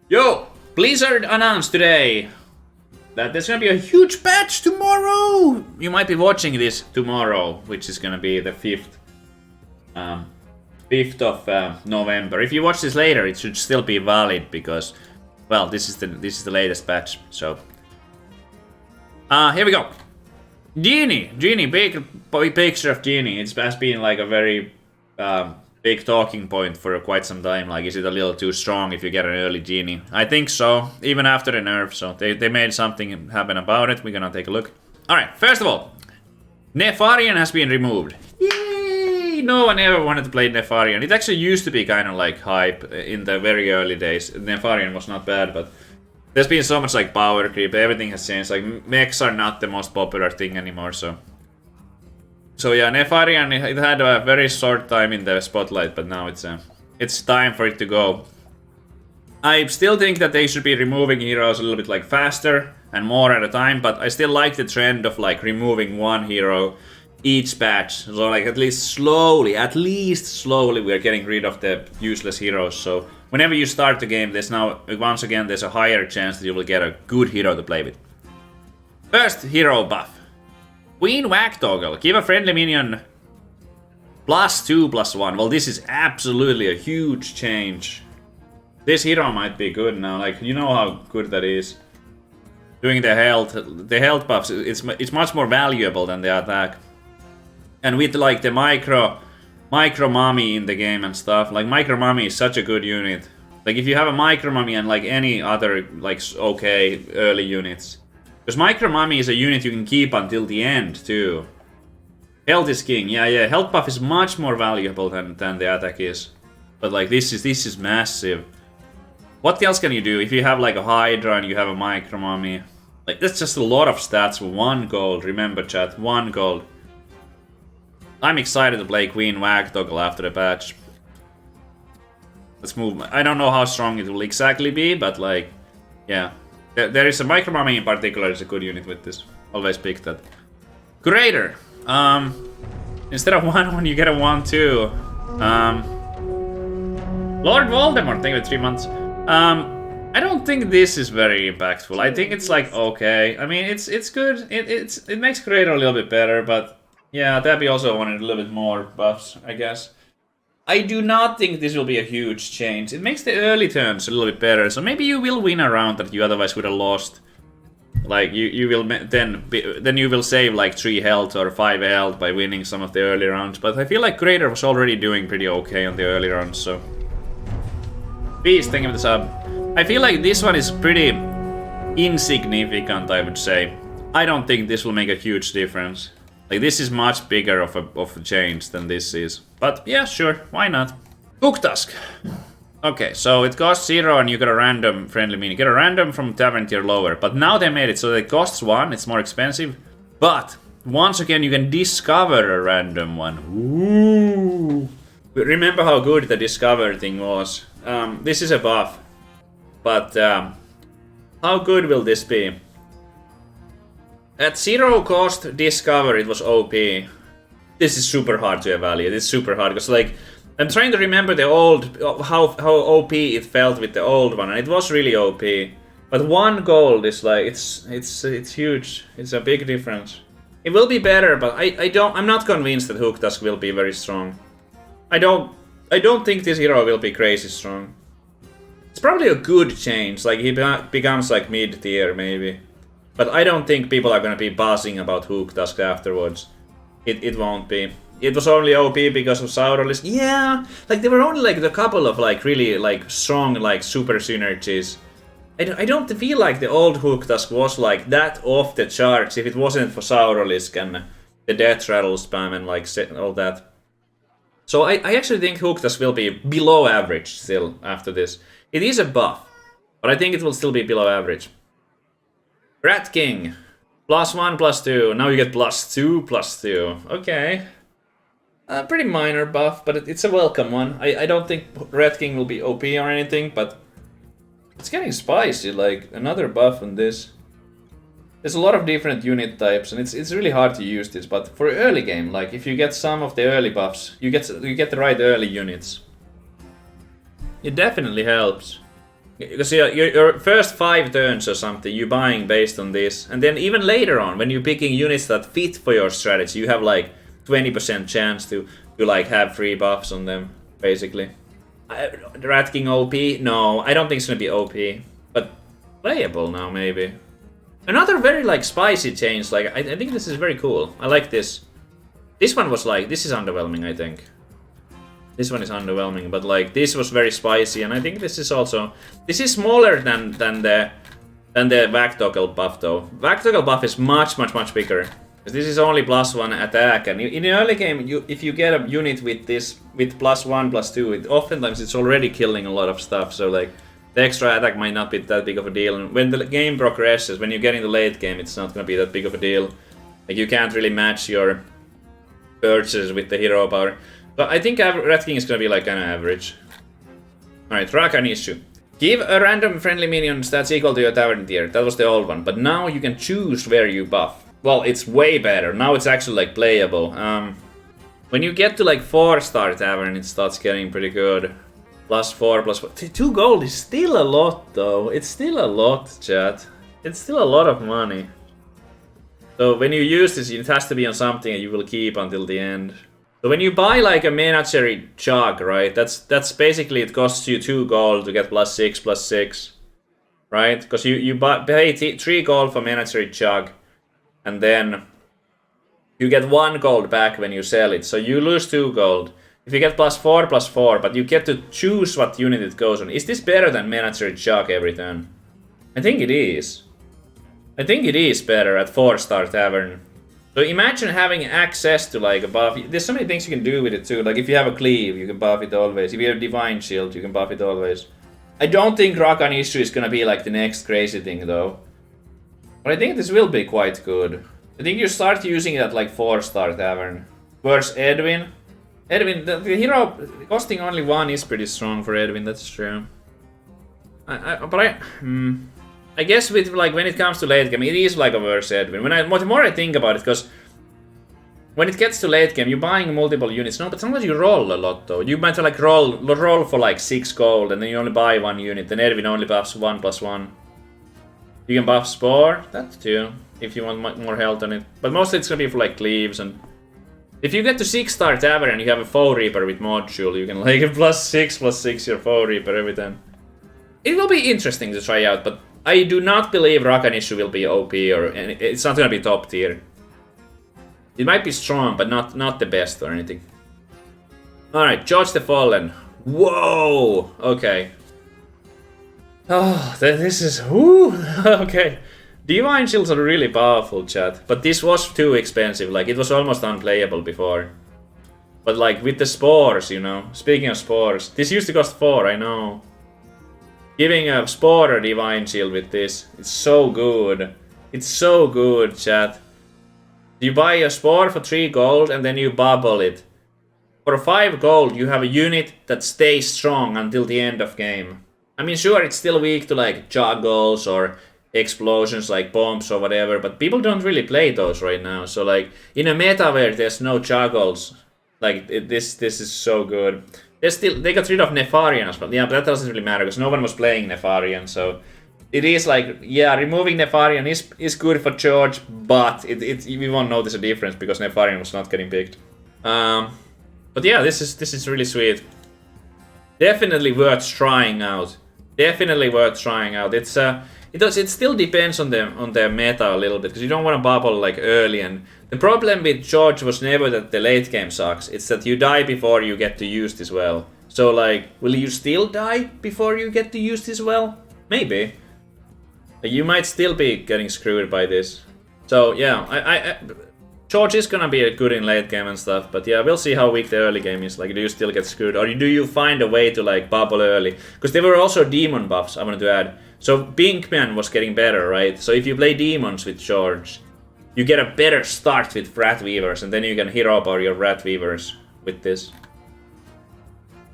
Yo! Blizzard announced today that there's gonna be a huge patch tomorrow! You might be watching this tomorrow, which is gonna be the 5th of November. If you watch this later, it should still be valid because, well, this is the latest patch. So, here we go. Genie, big picture of Genie. It has been like a very big talking point for quite some time. Like, is it a little too strong if you get an early Genie? I think so, even after the nerf. So they made something happen about it. We're gonna take a look. All right, first of all, Nefarian has been removed. Yay! No one ever wanted to play Nefarian. It actually used to be kind of like hype in the very early days. Nefarian was not bad, but there's been so much like power creep. Everything has changed. Like, mechs are not the most popular thing anymore. So yeah, Nefarian, it had a very short time in the spotlight, but now it's time for it to go. I still think that they should be removing heroes a little bit like faster and more at a time, but I still like the trend of like removing one hero each patch. So like at least slowly, we are getting rid of the useless heroes. So whenever you start the game, there's now, once again, there's a higher chance that you will get a good hero to play with. First hero buff. Queen wagtoggle. Give a friendly minion +2/+1. Well, this is absolutely a huge change. This hero might be good now. Like, you know how good that is. Doing the health buffs, it's much more valuable than the attack. And with like the micro mummy in the game and stuff, like micro mummy is such a good unit. Like if you have a micro mummy and like any other like okay early units, because micro mummy is a unit you can keep until the end too. Health is king, yeah. Health buff is much more valuable than the attack is. But like this is massive. What else can you do if you have like a Hydra and you have a micro mummy? Like that's just a lot of stats for 1 gold. Remember, chat, 1 gold. I'm excited to play Queen wagtoggle after the patch. Let's move. I don't know how strong it will exactly be, but like, yeah. There is a micro mummy in particular is a good unit with this. Always pick that. Curator. Instead of 1/1, you get a 1/2. Lord Voldemort, thank you for 3 months. I don't think this is very impactful. I think it's like okay. I mean, it's good. It makes Curator a little bit better, but yeah, Tabby also wanted a little bit more buffs, I guess. I do not think this will be a huge change. It makes the early turns a little bit better, so maybe you will win a round that you otherwise would have lost. Like you will then you will save like 3 health or 5 health by winning some of the early rounds. But I feel like Curator was already doing pretty okay on the early rounds, so. Peace, thank you for the sub. I feel like this one is pretty insignificant, I would say. I don't think this will make a huge difference. Like, this is much bigger of a change than this is. But, yeah, sure, why not? Hooktusk. Okay, so it costs 0 and you get a random friendly minion. You get a random from tavern tier lower. But now they made it so that it costs 1, it's more expensive. But, once again, you can discover a random one. Ooh. Remember how good the discover thing was. This is a buff. But, how good will this be? At 0 cost discover, it was OP. This is super hard to evaluate. It's super hard because like I'm trying to remember the old how OP it felt with the old one, and it was really OP. But 1 gold is like it's huge. It's a big difference. It will be better, but I'm not convinced that Hooktusk will be very strong. I don't think this hero will be crazy strong. It's probably a good change. Like he becomes like mid tier maybe. But I don't think people are gonna be buzzing about Hooktusk afterwards. It won't be. It was only OP because of Saurolist. Yeah, like there were only like a couple of like really like strong like super synergies. I don't feel like the old Hooktusk was like that off the charts if it wasn't for Saurolisk and the death rattle spam and like all that. So I actually think Hooktusk will be below average still after this. It is a buff, but I think it will still be below average. Rat King. +1/+2. Now you get +2/+2. Okay. Pretty minor buff, but it's a welcome one. I don't think Rat King will be OP or anything, but it's getting spicy. Like another buff on this. There's a lot of different unit types, and it's really hard to use this. But for early game, like if you get some of the early buffs, you get the right early units. It definitely helps. Because your first 5 turns or something, you're buying based on this. And then even later on, when you're picking units that fit for your strategy, you have like 20% chance to like have free buffs on them, basically. Rat King OP? No, I don't think it's gonna be OP. But playable now, maybe. Another very like spicy change, like I think this is very cool. I like this. This one was like, this is underwhelming, I think. This one is underwhelming, but like this was very spicy, and I think this is also, this is smaller than the wagtoggle buff though. Wagtoggle buff is much bigger. This is only +1 attack, and in the early game, if you get a unit with this, with +1, +2, oftentimes it's already killing a lot of stuff, so like, the extra attack might not be that big of a deal, and when the game progresses, when you get in the late game, it's not gonna be that big of a deal. Like, you can't really match your purchases with the hero power. But I think Rat King is gonna be like kinda average. Alright, Rakanishu. Give a random friendly minion stats equal to your tavern tier. That was the old one, but now you can choose where you buff. Well, it's way better. Now it's actually like playable. When you get to like 4-star tavern, it starts getting pretty good. +4, +4. 2 gold is still a lot though. It's still a lot, chat. It's still a lot of money. So when you use this, it has to be on something that you will keep until the end. So when you buy like a menagerie jug, right? That's basically, it costs you 2 gold to get +6, +6. Right? Because you pay 3 gold for menagerie jug. And then you get 1 gold back when you sell it. So you lose 2 gold. If you get +4, +4, but you get to choose what unit it goes on. Is this better than menagerie jug every turn? I think it is. I think it is better at 4-star tavern. So imagine having access to like a buff. There's so many things you can do with it too. Like if you have a cleave, you can buff it always. If you have divine shield, you can buff it always. I don't think Rakanishu is gonna be like the next crazy thing though. But I think this will be quite good. I think you start using it at like 4-star tavern. Whereas Edwin, the hero costing only 1 is pretty strong for Edwin. That's true. I guess with like when it comes to late game, it is like a worse Edwin. The more I think about it, because when it gets to late game, you're buying multiple units. No, but sometimes you roll a lot though. You might like roll for like 6 gold, and then you only buy 1 unit. Then Edwin only buffs 1 +1. You can buff Spore, that too, if you want more health on it. But mostly it's gonna be for like cleaves, and if you get to 6-star tavern and you have a Foe Reaper with module, you can like +6, +6 your Foe Reaper every time. It will be interesting to try out, but I do not believe Rakanishu will be OP, or it's not gonna be top tier. It might be strong, but not the best or anything. Alright, Judge the Fallen. Whoa! Okay. Oh, this is... Woo! Okay. Divine Shields are really powerful, chat. But this was too expensive. Like, it was almost unplayable before. But like, with the spores, you know. Speaking of spores. This used to cost 4, I know. Giving a Spore or Divine Shield with this, it's so good. It's so good, chat. You buy a Spore for 3 gold and then you bubble it. For 5 gold, you have a unit that stays strong until the end of game. I mean, sure, it's still weak to like juggles or explosions like bombs or whatever, but people don't really play those right now. So like, in a meta where there's no juggles, like this is so good. They got rid of Nefarian as well. Yeah, but that doesn't really matter because no one was playing Nefarian, so it is like, yeah, removing Nefarian is good for George, but we won't notice a difference because Nefarian was not getting picked. But yeah, this is really sweet. Definitely worth trying out. Definitely worth trying out. It still depends on the meta a little bit because you don't want to bubble like early, and the problem with George was never that the late game sucks, it's that you die before you get to use this well. So like, will you still die before you get to use this well? Maybe. You might still be getting screwed by this. So yeah, George is gonna be good in late game and stuff, but yeah, we'll see how weak the early game is. Like, do you still get screwed, or do you find a way to like bubble early? Because there were also demon buffs I wanted to add. So Pinkman was getting better, right? So if you play demons with George, you get a better start with Rat Weavers, and then you can hero power your Rat Weavers with this.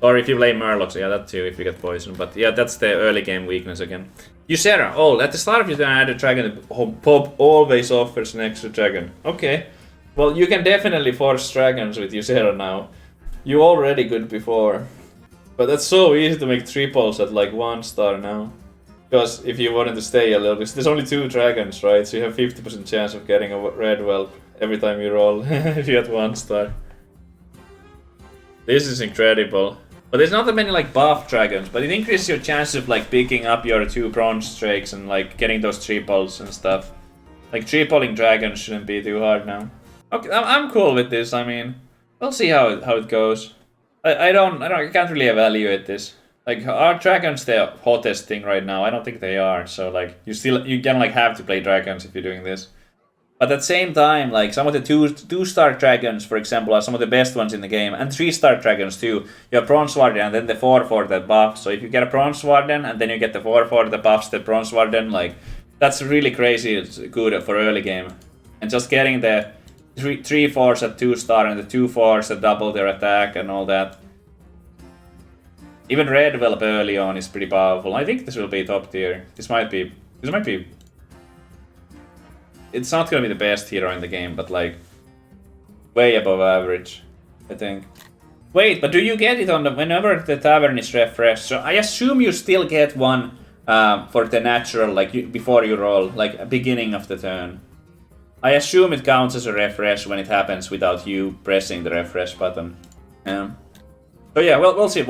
Or if you play Murlocs, yeah, that too, if you get poison. But yeah, that's the early game weakness again. Ysera, oh, at the start of your turn, add a dragon. Pop always offers an extra dragon. Okay. Well, you can definitely force dragons with Ysera now. You already good before. But that's so easy to make triples at like 1 star now. Because if you wanted to stay a little bit, there's only 2 dragons, right? So you have 50% chance of getting a red whelp every time you roll if you get 1 star. This is incredible. But there's not that many like buff dragons, but it increases your chance of like picking up your 2 bronze streaks and like getting those triples and stuff. Like tripling dragons shouldn't be too hard now. Okay, I'm cool with this. I mean, we'll see how it goes. I can't really evaluate this. Like, are dragons the hottest thing right now? I don't think they are. So like, you can like have to play dragons if you're doing this. But at the same time, like some of the 2-star dragons, for example, are some of the best ones in the game, and 3-star dragons too. You have Bronze Warden and then the 4/4 that buffs. So if you get a Bronze Warden and then you get the 4/4 that buffs the Bronze Warden, like that's really crazy. It's good for early game. And just getting the 3/4s at 2-star and the 2/4s that double their attack and all that. Even red whelp early on is pretty powerful. I think this will be top tier. This might be. It's not gonna be the best hero in the game, but like way above average, I think. Wait, but do you get it on whenever the tavern is refreshed? So I assume you still get one for the natural, like before you roll, like beginning of the turn. I assume it counts as a refresh when it happens without you pressing the refresh button. So yeah, well, we'll see.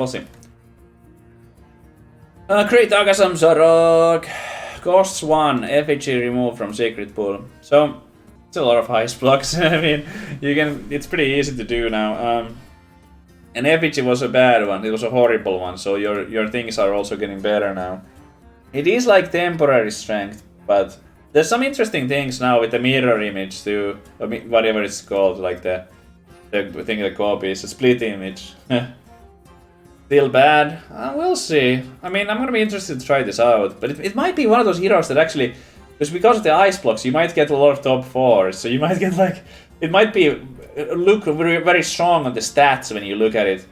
Create Aksazamarak. Costs 1, effigy removed from secret pool. So it's a lot of heist blocks. I mean, it's pretty easy to do now. And effigy was a bad one. It was a horrible one. So your things are also getting better now. It is like temporary strength, but there's some interesting things now with the mirror image too. Whatever it's called, like the thing that copies a split image. Still bad? We'll see. I mean, I'm gonna be interested to try this out. But it might be one of those heroes that actually, because of the ice blocks, you might get a lot of top 4s. So you might get like, it might be look very, very strong on the stats when you look at it.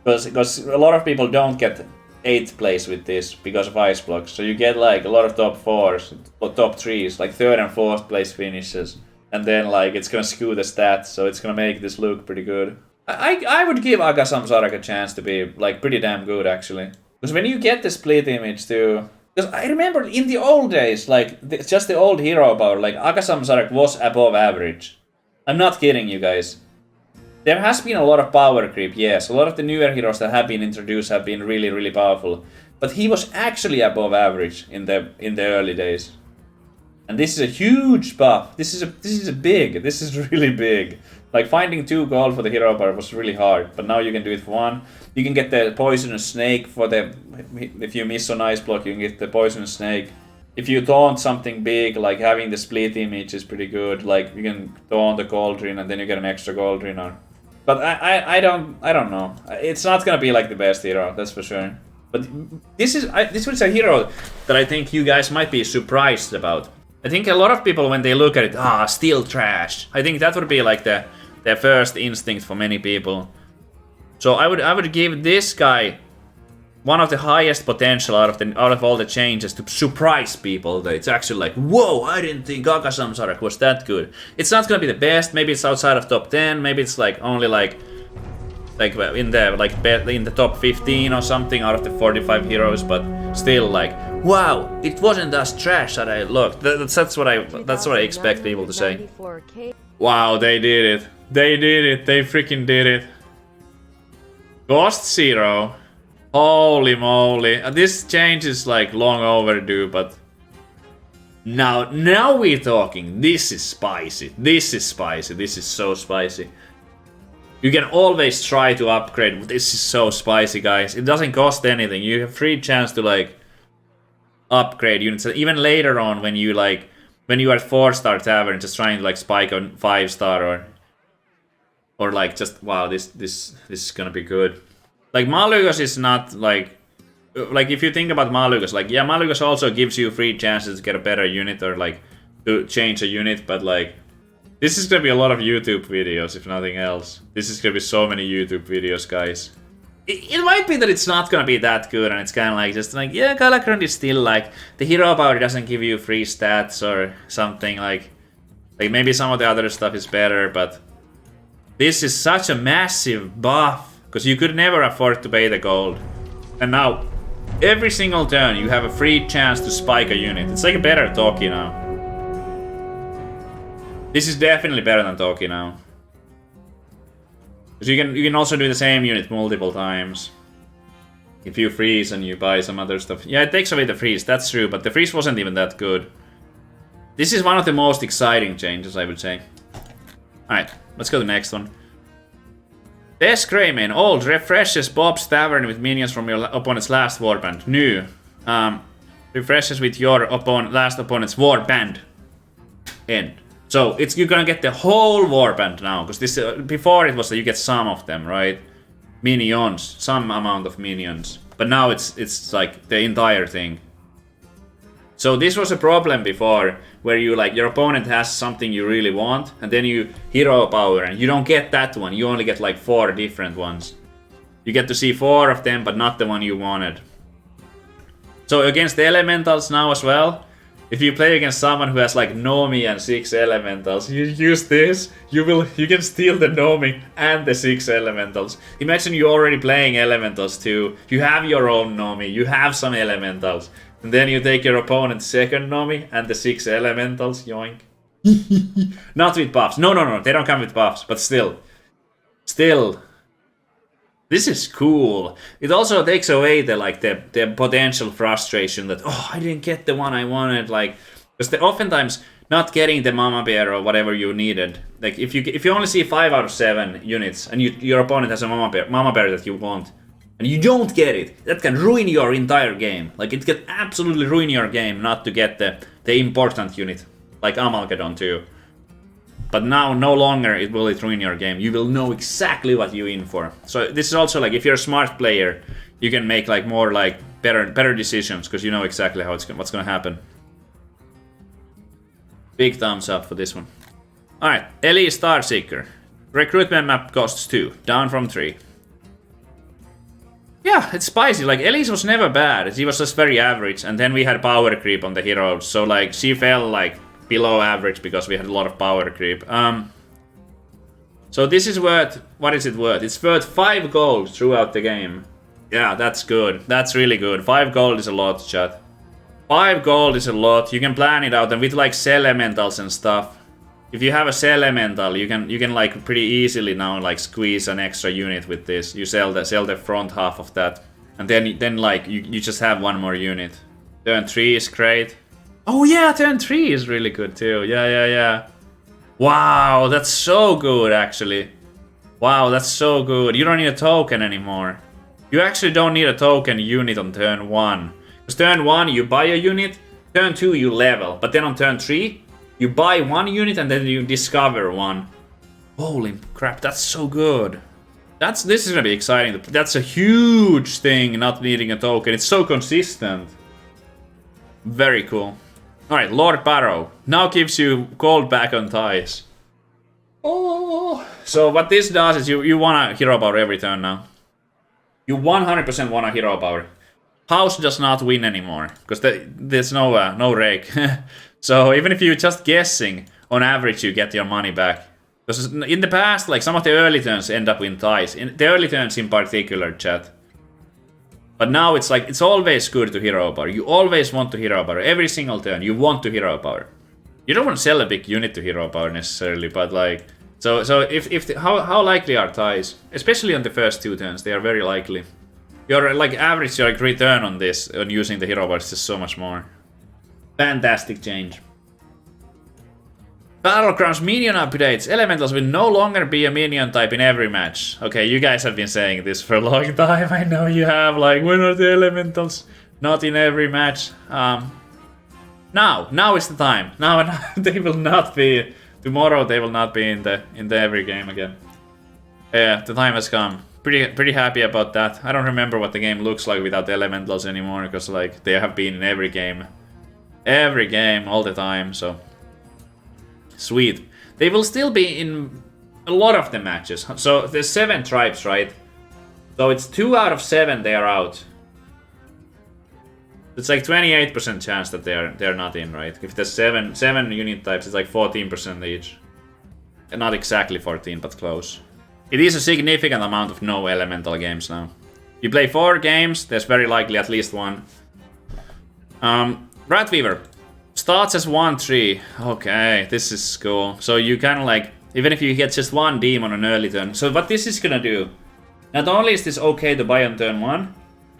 Because a lot of people don't get 8th place with this because of ice blocks. So you get like a lot of top 4s or top 3s, like 3rd and 4th place finishes. And then like it's gonna skew the stats, so it's gonna make this look pretty good. I would give Aksazamarak a chance to be like pretty damn good actually. Because when you get the split image too, because I remember in the old days, like just the old hero power, like Aksazamarak was above average. I'm not kidding you guys. There has been a lot of power creep, yes. A lot of the newer heroes that have been introduced have been really, really powerful. But he was actually above average in the early days. And this is a huge buff. This is really big. Like finding 2 gold for the hero power was really hard, but now you can do it for 1. You can get the poisonous snake for if you miss on ice block, you can get the poisonous snake. If you taunt something big, like having the split image is pretty good. Like you can taunt the cauldron and then you get an extra cauldron on. But I don't know. It's not gonna be like the best hero, that's for sure. But this was a hero that I think you guys might be surprised about. I think a lot of people, when they look at it, still trash. I think that would be like their first instinct for many people. So I would give this guy one of the highest potential out of all the changes to surprise people. That it's actually like, whoa, I didn't think Aksazamarak was that good. It's not gonna be the best. Maybe it's outside of top 10. Maybe it's like only like in the top 15 or something out of the 45 heroes. But still, like, wow, it wasn't as trash that I looked. That's what I expect people to say. Wow, they did it. They did it. They freaking did it. Cost 0. Holy moly. This change is like long overdue, but now we're talking. This is spicy. This is spicy. This is so spicy. You can always try to upgrade. This is so spicy, guys. It doesn't cost anything. You have free chance to like upgrade units. Even later on when you are at 4-star tavern, just trying to like spike on 5-star or like just wow, this is gonna be good. Like Malygos is not like if you think about Malygos, like yeah, Malygos also gives you free chances to get a better unit or like to change a unit, but like this is gonna be a lot of YouTube videos if nothing else. This is gonna be so many YouTube videos, guys. It might be that it's not gonna be that good and it's kind of like just like yeah, Galakrond is still like the hero power doesn't give you free stats or something like maybe some of the other stuff is better, but this is such a massive buff because you could never afford to pay the gold. And now, every single turn, you have a free chance to spike a unit. It's like a better toki now. This is definitely better than toki now. Because you can also do the same unit multiple times. If you freeze and you buy some other stuff. Yeah, it takes away the freeze, that's true, but the freeze wasn't even that good. This is one of the most exciting changes, I would say. Alright, let's go to the next one. Desk Greymane, old, refreshes Bob's Tavern with minions from your opponent's last warband. New, refreshes with your last opponent's warband. End. So you're gonna get the whole warband now, because this before it was that you get some of them, right? Minions, some amount of minions, but now it's like the entire thing. So this was a problem before, where you like your opponent has something you really want, and then you hero power, and you don't get that one. You only get like 4 different ones. You get to see 4 of them, but not the one you wanted. So against the elementals now as well, if you play against someone who has like Nomi and 6 elementals, you use this, you can steal the Nomi and the 6 elementals. Imagine you're already playing elementals too. You have your own Nomi, you have some elementals. And then you take your opponent's second Nomi and the 6 elementals, yoink. Not with buffs. No, they don't come with buffs, but still. This is cool. It also takes away the potential frustration that, oh, I didn't get the one I wanted, like, because oftentimes not getting the mama bear or whatever you needed, like if you only see 5 out of 7 units and your opponent has a mama bear that you want, and you don't get it, that can ruin your entire game. Like, it can absolutely ruin your game not to get the important unit, like Amalgadon too. But now, no longer will it ruin your game. You will know exactly what you're in for. So this is also like, if you're a smart player, you can make like more like better decisions, because you know exactly what's gonna happen. Big thumbs up for this one. Alright, Elise Starseeker. Recruitment map costs 2, down from 3. Yeah, it's spicy. Like, Elise was never bad. She was just very average, and then we had power creep on the heroes. So like, she fell like below average because we had a lot of power creep. So this is worth, what is it worth? It's worth 5 gold throughout the game. Yeah, that's good. That's really good. 5 gold is a lot, chat. 5 gold is a lot. You can plan it out, and with like cell elementals and stuff. If you have a cell elemental, you can like pretty easily now like squeeze an extra unit with this. You sell the front half of that, and then like you just have 1 more unit. Turn 3 is great. Oh yeah, turn 3 is really good too. Yeah. Wow, that's so good actually. Wow, that's so good. You don't need a token anymore. You actually don't need a token unit on turn 1. Because turn 1 you buy a unit, turn 2 you level, but then on turn 3 you buy 1 unit and then you discover 1. Holy crap, that's so good. This is gonna be exciting. That's a huge thing, not needing a token. It's so consistent. Very cool. Alright, Lord Barrow. Now gives you gold back on ties. Oh. So what this does is you want a hero power every turn now. You 100% want a hero power. House does not win anymore, because there's no rake. So even if you're just guessing, on average you get your money back. Because in the past, like some of the early turns end up in ties. In the early turns in particular, chat. But now it's like, it's always good to hero power. You always want to hero power. Every single turn, you want to hero power. You don't want to sell a big unit to hero power necessarily, but like... So how likely are ties? Especially on the first 2 turns, they are very likely. Your like average like return on this, on using the hero power is just so much more. Fantastic change. Battlegrounds minion updates. Elementals will no longer be a minion type in every match. Okay, you guys have been saying this for a long time. I know you have. Like, when are the elementals not in every match? Now is the time. Now they will not be. Tomorrow they will not be in the every game again. Yeah, the time has come. Pretty happy about that. I don't remember what the game looks like without the elementals anymore, because like they have been in every game all the time. So. Sweet. They will still be in a lot of the matches. So there's 7 tribes, right? So it's 2 out of 7 they are out. It's like 28% chance that they're not in, right? If there's 7 unit types, it's like 14% each. And not exactly 14, but close. It is a significant amount of no elemental games now. You play 4 games, there's very likely at least one. Ratweaver starts as 1-3. Okay, this is cool. So you kind of like, even if you get just one demon on an early turn. So what this is gonna do, not only is this okay to buy on turn 1,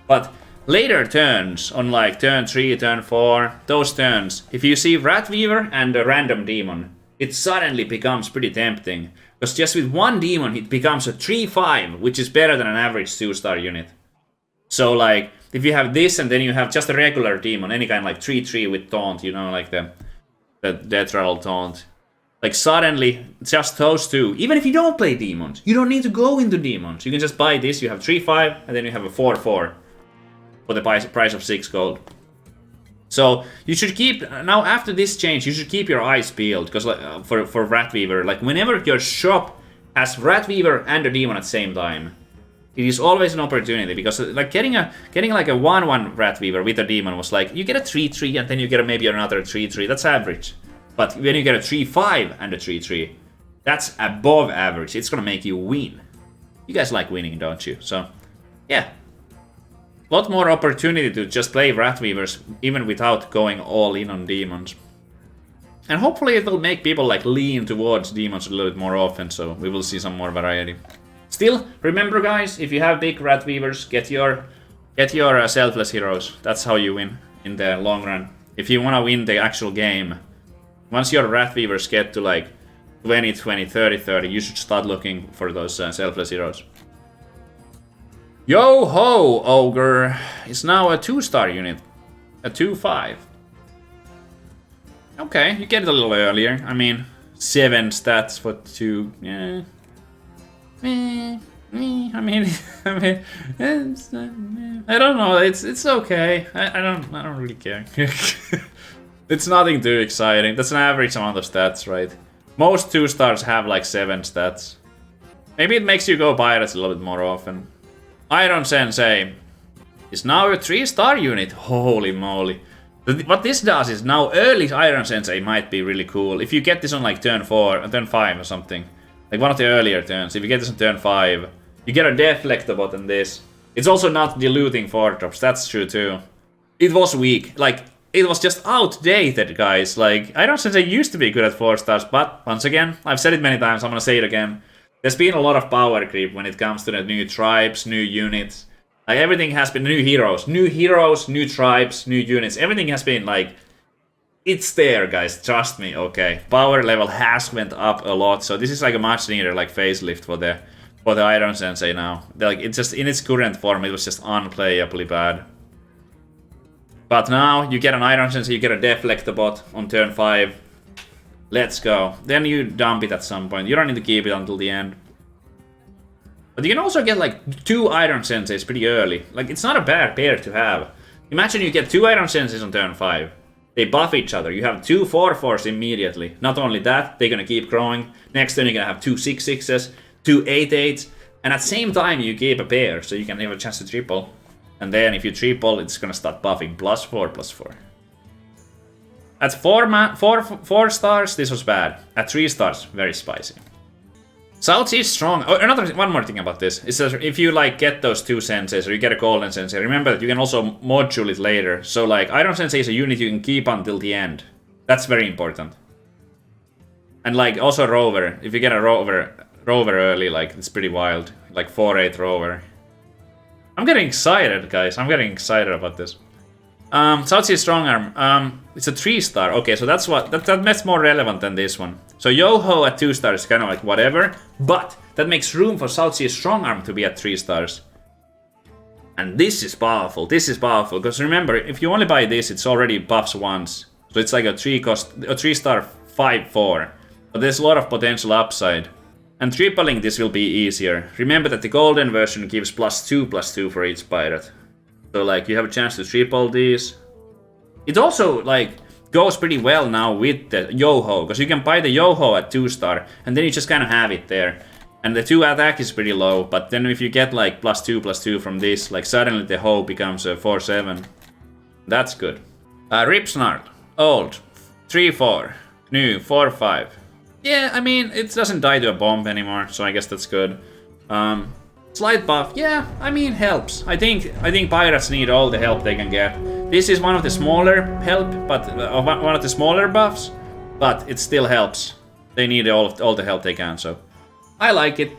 but later turns, on like turn 3, turn 4, those turns, if you see Ratweaver and a random demon, it suddenly becomes pretty tempting. Because just with one demon, it becomes a 3-5, which is better than an average 2-star unit. So like, if you have this and then you have just a regular demon, any kind like 3-3 with taunt, you know, like the death rattle taunt. Like suddenly, just those two, even if you don't play demons, you don't need to go into demons. You can just buy this, you have 3-5, and then you have a 4-4 for the price of 6 gold. So you should keep, now after this change, you should keep your eyes peeled, because like, for Ratweaver, like whenever your shop has Ratweaver and a demon at the same time, it is always an opportunity, because like getting like a 1-1 Ratweaver with a demon was like, you get a 3-3 and then you get maybe another 3-3, that's average. But when you get a 3-5 and a 3-3, that's above average, it's gonna make you win. You guys like winning, don't you? So, yeah. A lot more opportunity to just play Ratweavers, even without going all in on demons. And hopefully it will make people like lean towards demons a little bit more often, so we will see some more variety. Still, remember guys, if you have big Ratweavers, get your selfless heroes. That's how you win in the long run. If you want to win the actual game, once your Ratweavers get to like 20, 20, 30, 30, you should start looking for those selfless heroes. Yo ho, Ogre is now a 2-star unit, a 2-5. Okay, you get it a little earlier. I mean, 7 stats for 2. Yeah. I mean, I don't know. It's okay. I don't really care. It's nothing too exciting. That's an average amount of stats, right? Most 2-stars have like 7 stats. Maybe it makes you go pirates a little bit more often. Iron Sensei is now a 3-star unit. Holy moly. What this does is now early Iron Sensei might be really cool. If you get this on like turn 4, turn 5 or something. Like one of the earlier turns. If you get this on turn 5, you get a deflectobot in this. It's also not diluting 4 drops, that's true too. It was weak. Like, it was just outdated, guys. Like, Iron Sensei used to be good at 4 stars, but once again, I've said it many times, I'm gonna say it again. There's been a lot of power creep when it comes to the new tribes, new units. Like everything has been new heroes, new tribes, new units. Everything has been like, it's there, guys. Trust me. Okay, power level has went up a lot, so this is like a much needed like facelift for the Iron Sensei now. Like it's just in its current form, it was just unplayably bad. But now you get an Iron Sensei, you get a deflectobot on turn 5. Let's go. Then you dump it at some point. You don't need to keep it until the end. But you can also get like 2 Iron Senseis pretty early. Like, it's not a bad pair to have. Imagine you get 2 Iron Senseis on turn 5. They buff each other. You have 2 4/4s immediately. Not only that, they're gonna keep growing. Next turn you're gonna have 2 6/6s, 2 8/8s. And at the same time you keep a pair, so you can have a chance to triple. And then if you triple, it's gonna start buffing +4/+4. At 4 stars, this was bad. At 3 stars, very spicy. Savjz is strong. Oh, one more thing about this is that if you like get those 2 senseis or you get a golden sensei, remember that you can also module it later. So like Iron Sensei is a unit you can keep until the end. That's very important. And like also Rover, if you get a Rover early, like it's pretty wild. Like 4/8 Rover. I'm getting excited, guys. I'm getting excited about this. Savjz Strong Arm. It's a 3-star. Okay, so that's more relevant than this one. So Yo-Ho at 2 stars is kind of like whatever, but that makes room for Savjz Strong Arm to be at 3 stars. And this is powerful. This is powerful because remember, if you only buy this, it's already buffs once. So it's like a 3-star 5/4. But there's a lot of potential upside. And tripling this will be easier. Remember that the golden version gives +2/+2 for each pirate. So like you have a chance to triple these. It also like goes pretty well now with the Yo-Ho, because you can buy the Yo-Ho at 2-star and then you just kind of have it there. And the 2 attack is pretty low, but then if you get like +2/+2 from this, like suddenly the Ho becomes a 4/7. That's good. Rip-snarl, old, 3/4, new 4/5. Yeah, I mean, it doesn't die to a bomb anymore, so I guess that's good. Slight buff, yeah, I mean, helps. I think pirates need all the help they can get. This is one of the smaller help, but one of the smaller buffs, but it still helps. They need all the help they can, so I like it.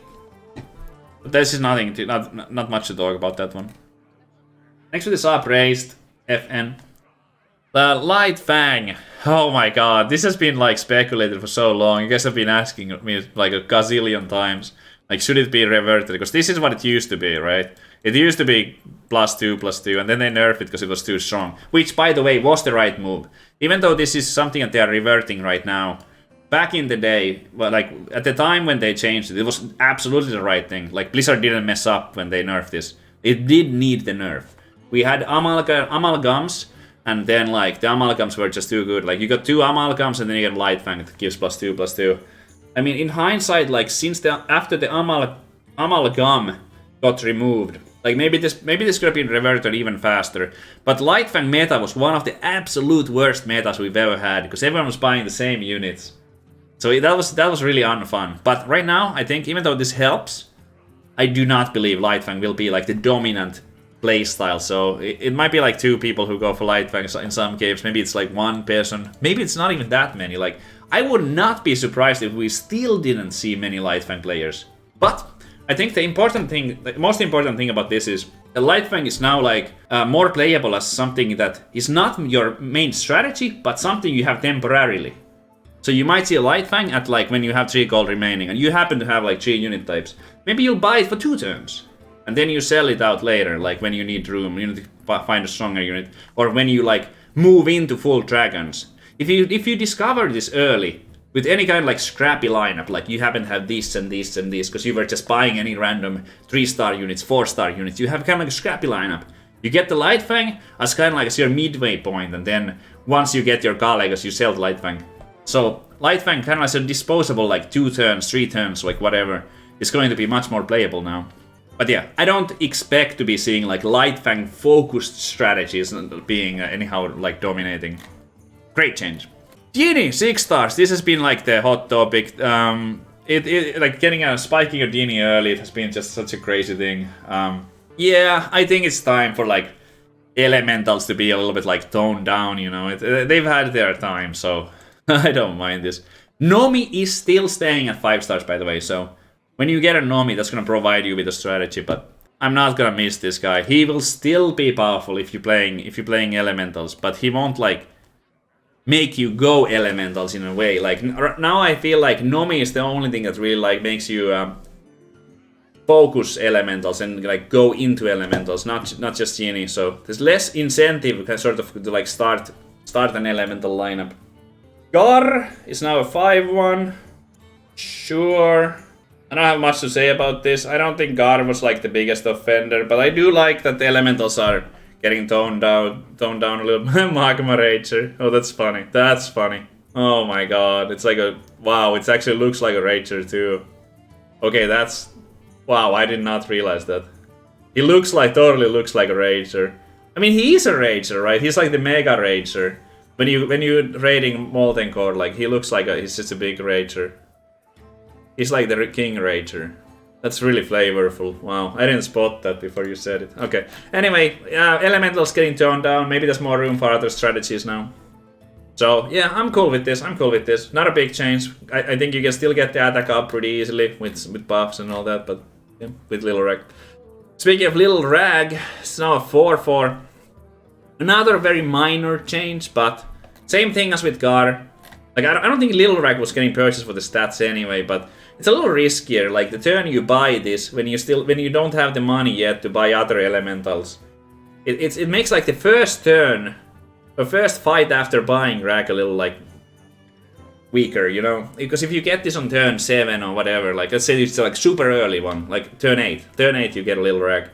But this is nothing to not much to talk about that one. Next with the sub raised FN. The Lightfang. Oh my god, this has been like speculated for so long. You guys have been asking me like a gazillion times. Like, should it be reverted? Because this is what it used to be, right? It used to be +2/+2, and then they nerfed it because it was too strong. Which, by the way, was the right move. Even though this is something that they are reverting right now. Back in the day, well, like, at the time when they changed it, it was absolutely the right thing. Like, Blizzard didn't mess up when they nerfed this. It did need the nerf. We had amalgams, and then, like, the amalgams were just too good. Like, you got 2 amalgams, and then you get Lightfang that gives +2/+2. I mean, in hindsight, like, after the amalgam got removed, like, maybe this could have been reverted even faster. But Lightfang meta was one of the absolute worst metas we've ever had, because everyone was buying the same units. So that was really unfun. But right now, I think, even though this helps, I do not believe Lightfang will be, like, the dominant playstyle. So it might be, like, 2 people who go for Lightfang in some games. Maybe it's, like, 1 person. Maybe it's not even that many. Like, I would not be surprised if we still didn't see many Lightfang players. But I think the most important thing about this is the Lightfang is now like more playable as something that is not your main strategy, but something you have temporarily. So you might see a Lightfang at like when you have 3 gold remaining, and you happen to have like 3 unit types. Maybe you'll buy it for 2 turns, and then you sell it out later, like when you need room, you need to find a stronger unit, or when you like move into full dragons. If you discover this early, with any kind of like scrappy lineup, like you happen to have this and this and this, because you were just buying any random 3-star units, 4-star units, you have kind of like a scrappy lineup. You get the Lightfang as kind of like as your midway point, and then once you get your Galagas, you sell the Lightfang. So Lightfang kind of as a disposable, like 2 turns, 3 turns, like whatever, is going to be much more playable now. But yeah, I don't expect to be seeing like Lightfang focused strategies being anyhow like dominating. Great change. Genie, 6 stars. This has been like the hot topic. Like getting spiking a Genie early, it has been just such a crazy thing. Yeah, I think it's time for like elementals to be a little bit like toned down, you know. They've had their time, so I don't mind this. Nomi is still staying at 5 stars, by the way, so when you get a Nomi, that's gonna provide you with a strategy, but I'm not gonna miss this guy. He will still be powerful if you're playing elementals, but he won't like make you go elementals in a way. Like now I feel like Nomi is the only thing that really like makes you focus elementals and like go into elementals, not just Genie. So there's less incentive sort of to like start an elemental lineup. Garr is now a 5/1. Sure. I don't have much to say about this. I don't think Garr was like the biggest offender, but I do like that the elementals are getting toned down a little. Magma Rager. Oh, that's funny. That's funny. Oh my god. It's like a... Wow, it actually looks like a Rager too. Okay, that's... Wow, I did not realize that. He totally looks like a Rager. I mean, he is a Rager, right? He's like the Mega Rager. When you're raiding Molten Core, like, he looks like he's just a big Rager. He's like the King Rager. That's really flavorful. Wow, I didn't spot that before you said it. Okay. Anyway, elementals getting toned down. Maybe there's more room for other strategies now. So yeah, I'm cool with this. Not a big change. I think you can still get the attack up pretty easily with buffs and all that, but yeah, with Little Rag. Speaking of Little Rag, it's now a 4/4. Another very minor change, but same thing as with Garr. Like I don't think Little Rag was getting purchased for the stats anyway, but it's a little riskier. Like the turn you buy this, when you don't have the money yet to buy other elementals, it makes like the first turn, the first fight after buying Rag a little like weaker, you know? Because if you get this on turn 7 or whatever, like let's say it's like super early one, like turn 8 you get a Little Rag.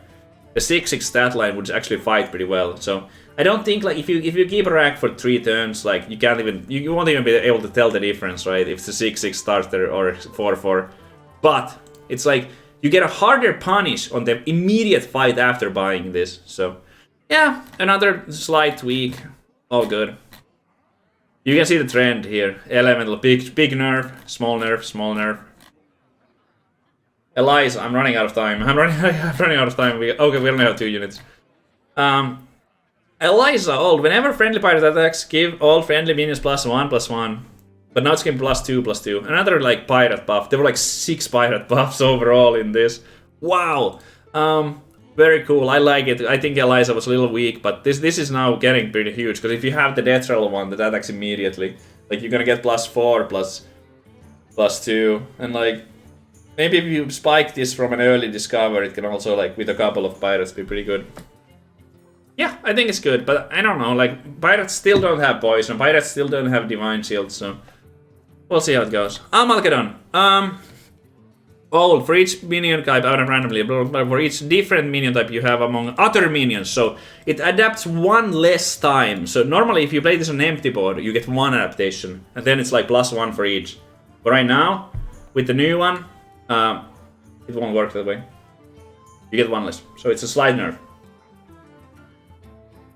The 6/6 stat line would actually fight pretty well. So I don't think like if you keep a Rag for 3 turns, like you won't even be able to tell the difference, right? If it's a 6/6 starter or 4/4. But it's like you get a harder punish on the immediate fight after buying this. So yeah, another slight tweak. All good. You can see the trend here. Elemental, big nerf, small nerf, small nerf. Eliza, I'm running out of time. I'm running out of time. Okay, we only have 2 units. Eliza, old. Whenever friendly pirate attacks, give all friendly minions +1/+1. But now it's getting +2/+2. Another like pirate buff. There were like 6 pirate buffs overall in this. Wow. Very cool. I like it. I think Eliza was a little weak, but this is now getting pretty huge. Because if you have the death rattle one that attacks immediately, like you're gonna get +4/+2, and like maybe if you spike this from an early discover, it can also like with a couple of pirates be pretty good. Yeah, I think it's good, but I don't know. Like pirates still don't have poison. Pirates still don't have divine shield, so we'll see how it goes. Malkedon. For each minion type out of randomly, for each different minion type you have among other minions, so it adapts 1 less time. So normally if you play this on an empty board, you get 1 adaptation, and then it's like +1 for each. But right now, with the new one, it won't work that way. You get 1 less, so it's a slight nerf.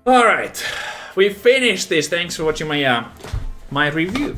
Alright, we finished this. Thanks for watching my review.